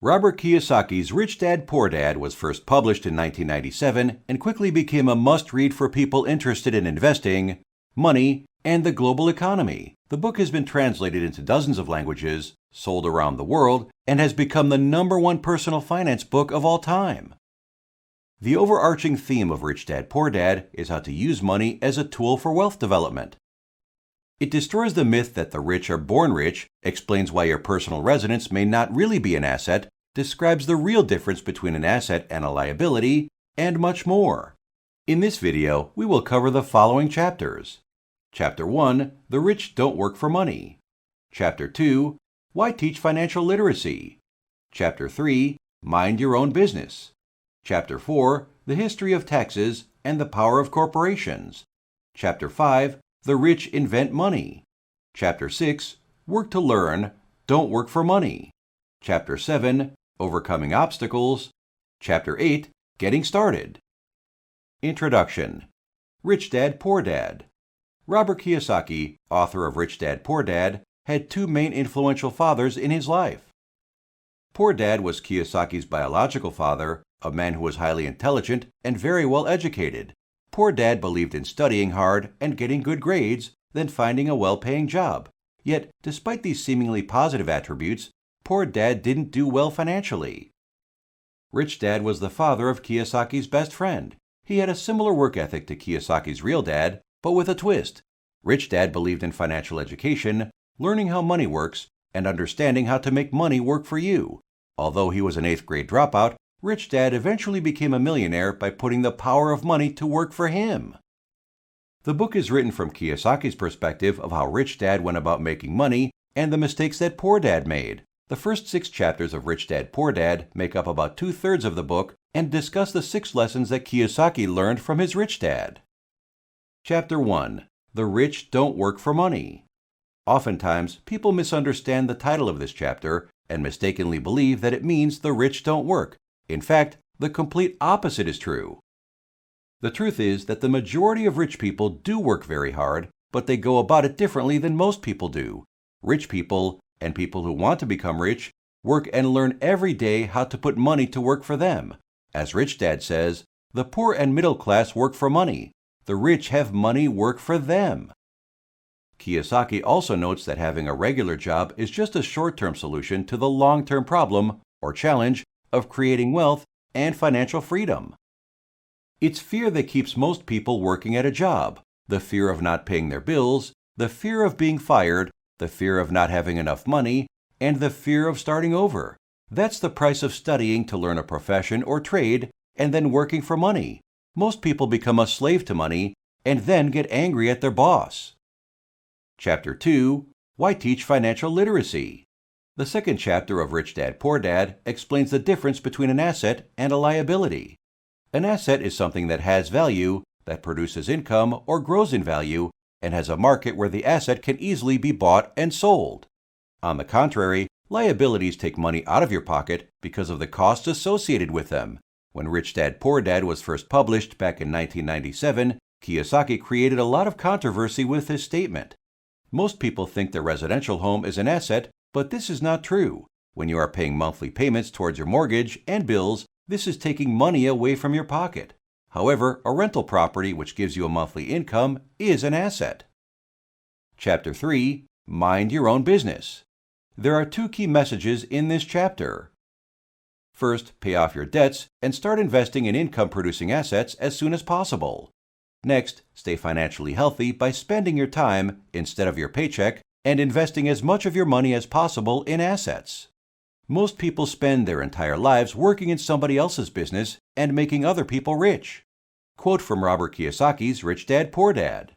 Robert Kiyosaki's Rich Dad Poor Dad was first published in 1997 and quickly became a must-read for people interested in investing, money, and the global economy. The book has been translated into dozens of languages, sold around the world, and has become the #1 personal finance book of all time. The overarching theme of Rich Dad Poor Dad is how to use money as a tool for wealth development. It destroys the myth that the rich are born rich, explains why your personal residence may not really be an asset, describes the real difference between an asset and a liability, and much more. In this video, we will cover the following chapters. Chapter 1, The Rich Don't Work for Money. Chapter 2, Why Teach Financial Literacy. Chapter 3, Mind Your Own Business. Chapter 4, The History of Taxes and the Power of Corporations. Chapter 5, The Rich Invent Money. Chapter 6, Work to Learn, Don't Work for Money. Chapter 7, Overcoming Obstacles. Chapter 8, Getting Started. Introduction. Rich Dad Poor Dad. Robert Kiyosaki, author of Rich Dad Poor Dad, had two main influential fathers in his life. Poor Dad was Kiyosaki's biological father, a man who was highly intelligent and very well educated. Poor Dad believed in studying hard and getting good grades, then finding a well-paying job. Yet, despite these seemingly positive attributes, Poor Dad didn't do well financially. Rich Dad was the father of Kiyosaki's best friend. He had a similar work ethic to Kiyosaki's real dad, but with a twist. Rich Dad believed in financial education, learning how money works, and understanding how to make money work for you. Although he was an 8th grade dropout, Rich Dad eventually became a millionaire by putting the power of money to work for him. The book is written from Kiyosaki's perspective of how Rich Dad went about making money and the mistakes that Poor Dad made. The first 6 chapters of Rich Dad Poor Dad make up about 2/3 of the book and discuss the 6 lessons that Kiyosaki learned from his rich dad. Chapter 1. The Rich Don't Work for Money. Oftentimes, people misunderstand the title of this chapter and mistakenly believe that it means the rich don't work. In fact, the complete opposite is true. The truth is that the majority of rich people do work very hard, but they go about it differently than most people do. Rich people, and people who want to become rich, work and learn every day how to put money to work for them. As Rich Dad says, the poor and middle class work for money. The rich have money work for them. Kiyosaki also notes that having a regular job is just a short-term solution to the long-term problem, or challenge, of creating wealth and financial freedom. It's fear that keeps most people working at a job. The fear of not paying their bills, the fear of being fired, the fear of not having enough money, and the fear of starting over. That's the price of studying to learn a profession or trade and then working for money. Most people become a slave to money and then get angry at their boss. Chapter 2. Why Teach Financial Literacy. The second chapter of Rich Dad Poor Dad explains the difference between an asset and a liability. An asset is something that has value, that produces income or grows in value, and has a market where the asset can easily be bought and sold. On the contrary, liabilities take money out of your pocket because of the costs associated with them. When Rich Dad Poor Dad was first published back in 1997, Kiyosaki created a lot of controversy with his statement. Most people think their residential home is an asset, but this is not true. When you are paying monthly payments towards your mortgage and bills, this is taking money away from your pocket. However, a rental property which gives you a monthly income is an asset. Chapter 3. Mind Your Own Business. There are 2 key messages in this chapter. First, pay off your debts and start investing in income-producing assets as soon as possible. Next, stay financially healthy by spending your time instead of your paycheck and investing as much of your money as possible in assets. Most people spend their entire lives working in somebody else's business and making other people rich. Quote from Robert Kiyosaki's Rich Dad Poor Dad.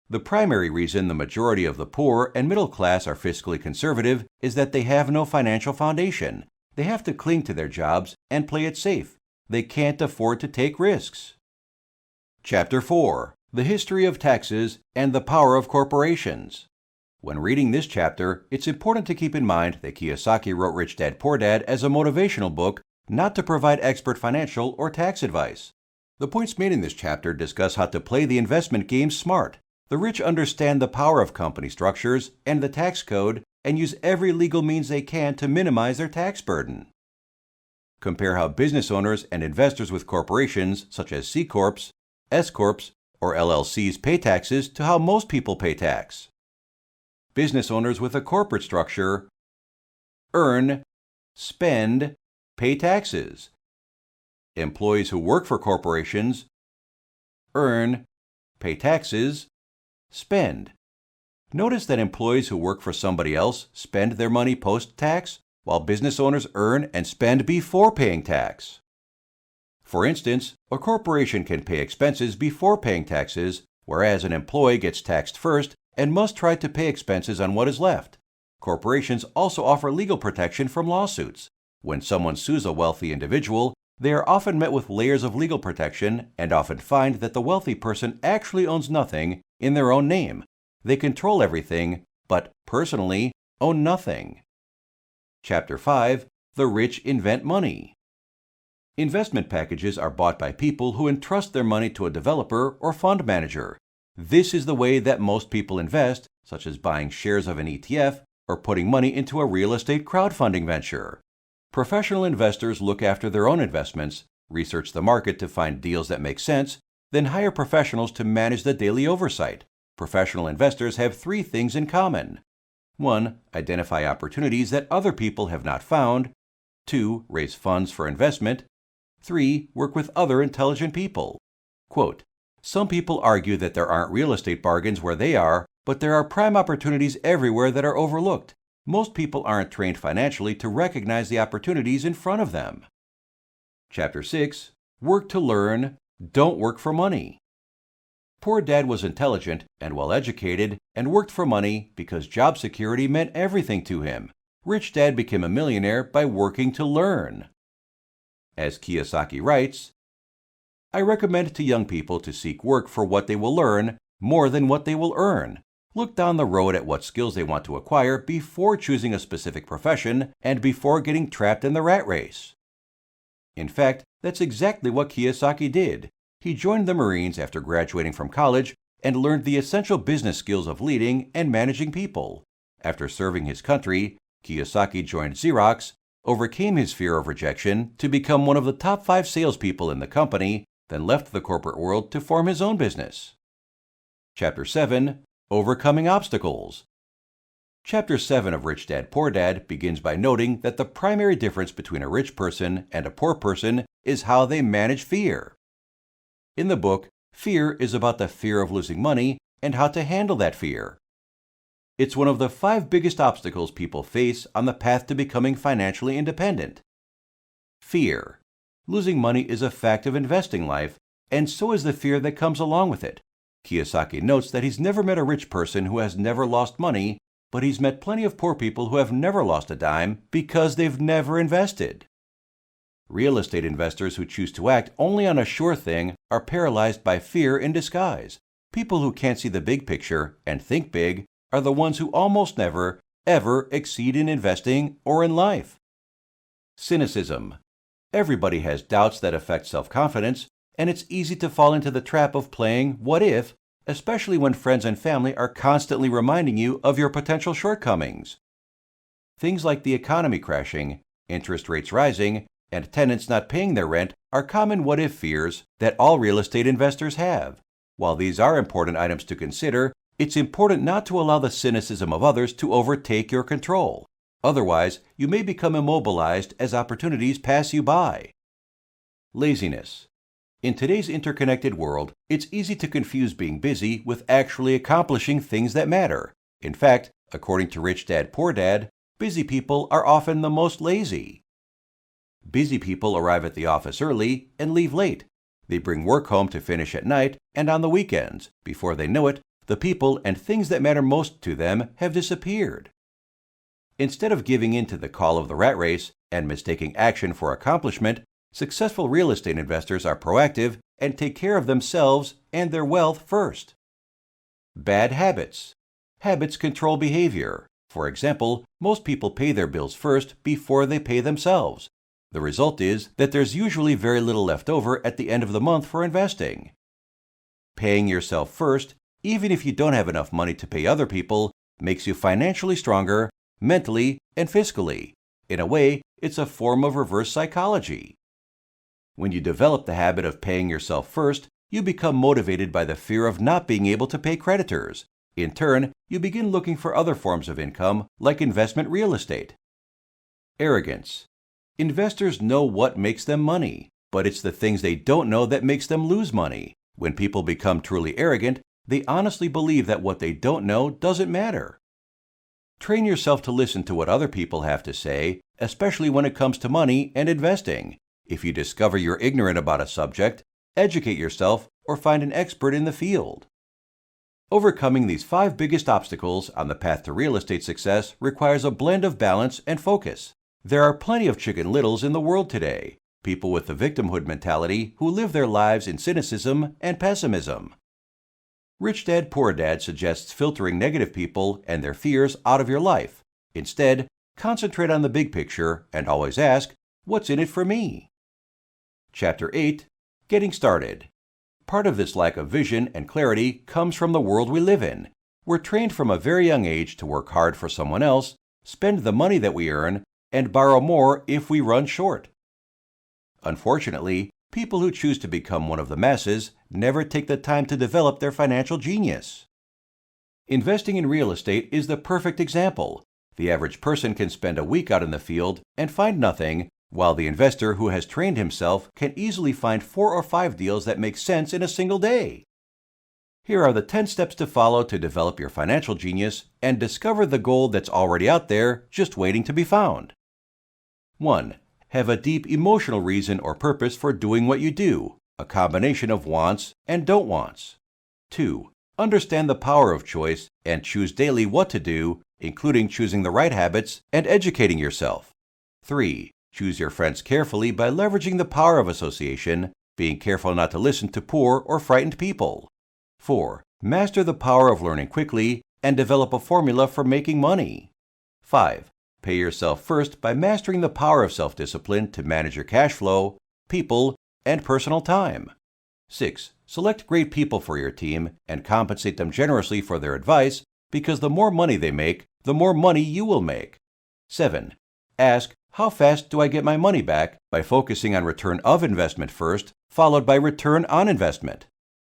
The primary reason the majority of the poor and middle class are fiscally conservative is that they have no financial foundation. They have to cling to their jobs and play it safe. They can't afford to take risks. Chapter 4. The History of Taxes and the Power of Corporations. When reading this chapter, it's important to keep in mind that Kiyosaki wrote Rich Dad Poor Dad as a motivational book, not to provide expert financial or tax advice. The points made in this chapter discuss how to play the investment game smart. The rich understand the power of company structures and the tax code and use every legal means they can to minimize their tax burden. Compare how business owners and investors with corporations such as C Corps, S Corps, or LLCs pay taxes to how most people pay tax. Business owners with a corporate structure earn, spend, pay taxes. Employees who work for corporations earn, pay taxes, spend. Notice that employees who work for somebody else spend their money post-tax, while business owners earn and spend before paying tax. For instance, a corporation can pay expenses before paying taxes, whereas an employee gets taxed first and must try to pay expenses on what is left. Corporations also offer legal protection from lawsuits. When someone sues a wealthy individual, they are often met with layers of legal protection and often find that the wealthy person actually owns nothing in their own name. They control everything, but personally own nothing. Chapter 5. The Rich Invent Money. Investment packages are bought by people who entrust their money to a developer or fund manager. This is the way that most people invest, such as buying shares of an ETF or putting money into a real estate crowdfunding venture. Professional investors look after their own investments, research the market to find deals that make sense, then hire professionals to manage the daily oversight. Professional investors have 3 things in common. 1. Identify opportunities that other people have not found. 2. Raise funds for investment. 3. Work with other intelligent people. Quote, "Some people argue that there aren't real estate bargains where they are, but there are prime opportunities everywhere that are overlooked. Most people aren't trained financially to recognize the opportunities in front of them." Chapter 6. Work to learn, don't work for money. Poor Dad was intelligent and well-educated and worked for money because job security meant everything to him. Rich Dad became a millionaire by working to learn. As Kiyosaki writes, "I recommend to young people to seek work for what they will learn more than what they will earn. Look down the road at what skills they want to acquire before choosing a specific profession and before getting trapped in the rat race." In fact, that's exactly what Kiyosaki did. He joined the Marines after graduating from college and learned the essential business skills of leading and managing people. After serving his country, Kiyosaki joined Xerox, overcame his fear of rejection to become one of the top 5 salespeople in the company, then left the corporate world to form his own business. Chapter 7. Overcoming Obstacles. Chapter 7 of Rich Dad Poor Dad begins by noting that the primary difference between a rich person and a poor person is how they manage fear. In the book, fear is about the fear of losing money and how to handle that fear. It's one of the 5 biggest obstacles people face on the path to becoming financially independent. Fear. Losing money is a fact of investing life, and so is the fear that comes along with it. Kiyosaki notes that he's never met a rich person who has never lost money, but he's met plenty of poor people who have never lost a dime because they've never invested. Real estate investors who choose to act only on a sure thing are paralyzed by fear in disguise. People who can't see the big picture and think big are the ones who almost never, ever exceed in investing or in life. Cynicism. Everybody has doubts that affect self-confidence, and it's easy to fall into the trap of playing what if, especially when friends and family are constantly reminding you of your potential shortcomings. Things like the economy crashing, interest rates rising, and tenants not paying their rent are common what-if fears that all real estate investors have. While these are important items to consider, it's important not to allow the cynicism of others to overtake your control. Otherwise, you may become immobilized as opportunities pass you by. Laziness. In today's interconnected world, it's easy to confuse being busy with actually accomplishing things that matter. In fact, according to Rich Dad Poor Dad, busy people are often the most lazy. Busy people arrive at the office early and leave late. They bring work home to finish at night and on the weekends. Before they know it, the people and things that matter most to them have disappeared. Instead of giving in to the call of the rat race and mistaking action for accomplishment, successful real estate investors are proactive and take care of themselves and their wealth first. Bad habits. Habits control behavior. For example, most people pay their bills first before they pay themselves. The result is that there's usually very little left over at the end of the month for investing. Paying yourself first, even if you don't have enough money to pay other people, makes you financially stronger, mentally and fiscally. In a way, It's a form of reverse psychology. When you develop the habit of paying yourself first, you become motivated by the fear of not being able to pay creditors. In turn, you begin looking for other forms of income, like investment real estate. Arrogance. Investors know what makes them money, but it's the things they don't know that makes them lose money. When people become truly arrogant, they honestly believe that what they don't know doesn't matter. Train yourself to listen to what other people have to say, especially when it comes to money and investing. If you discover you're ignorant about a subject, educate yourself or find an expert in the field. Overcoming these 5 biggest obstacles on the path to real estate success requires a blend of balance and focus. There are plenty of Chicken Littles in the world today, people with the victimhood mentality who live their lives in cynicism and pessimism. Rich Dad Poor Dad suggests filtering negative people and their fears out of your life. Instead, concentrate on the big picture and always ask, what's in it for me? Chapter 8. Getting Started. Part of this lack of vision and clarity comes from the world we live in. We're trained from a very young age to work hard for someone else, spend the money that we earn, and borrow more if we run short. Unfortunately, people who choose to become one of the masses never take the time to develop their financial genius. Investing in real estate is the perfect example. The average person can spend a week out in the field and find nothing, while the investor who has trained himself can easily find 4 or 5 deals that make sense in a single day. Here are the 10 steps to follow to develop your financial genius and discover the gold that's already out there, just waiting to be found. 1. Have a deep emotional reason or purpose for doing what you do, a combination of wants and don't wants. 2. Understand the power of choice and choose daily what to do, including choosing the right habits and educating yourself. 3. Choose your friends carefully by leveraging the power of association, being careful not to listen to poor or frightened people. 4. Master the power of learning quickly and develop a formula for making money. 5. Pay yourself first by mastering the power of self-discipline to manage your cash flow, people, and personal time. 6. Select great people for your team and compensate them generously for their advice, because the more money they make, the more money you will make. 7. Ask, how fast do I get my money back, by focusing on return of investment first, followed by return on investment.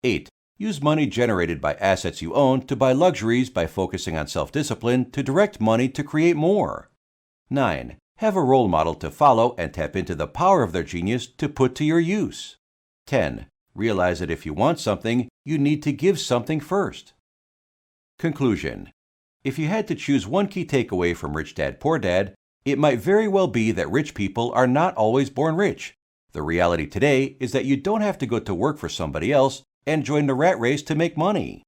8. Use money generated by assets you own to buy luxuries by focusing on self-discipline to direct money to create more. 9. Have a role model to follow and tap into the power of their genius to put to your use. 10. Realize that if you want something, you need to give something first. Conclusion. If you had to choose one key takeaway from Rich Dad Poor Dad, it might very well be that rich people are not always born rich. The reality today is that you don't have to go to work for somebody else and join the rat race to make money.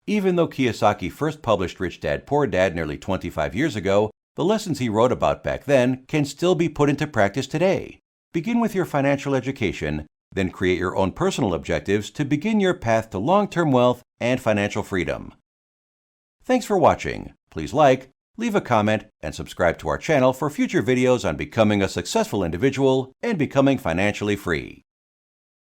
Even though Kiyosaki first published Rich Dad Poor Dad nearly 25 years ago, the lessons he wrote about back then can still be put into practice today. Begin with your financial education, then create your own personal objectives to begin your path to long-term wealth and financial freedom. Thanks for watching. Please like, leave a comment, and subscribe to our channel for future videos on becoming a successful individual and becoming financially free.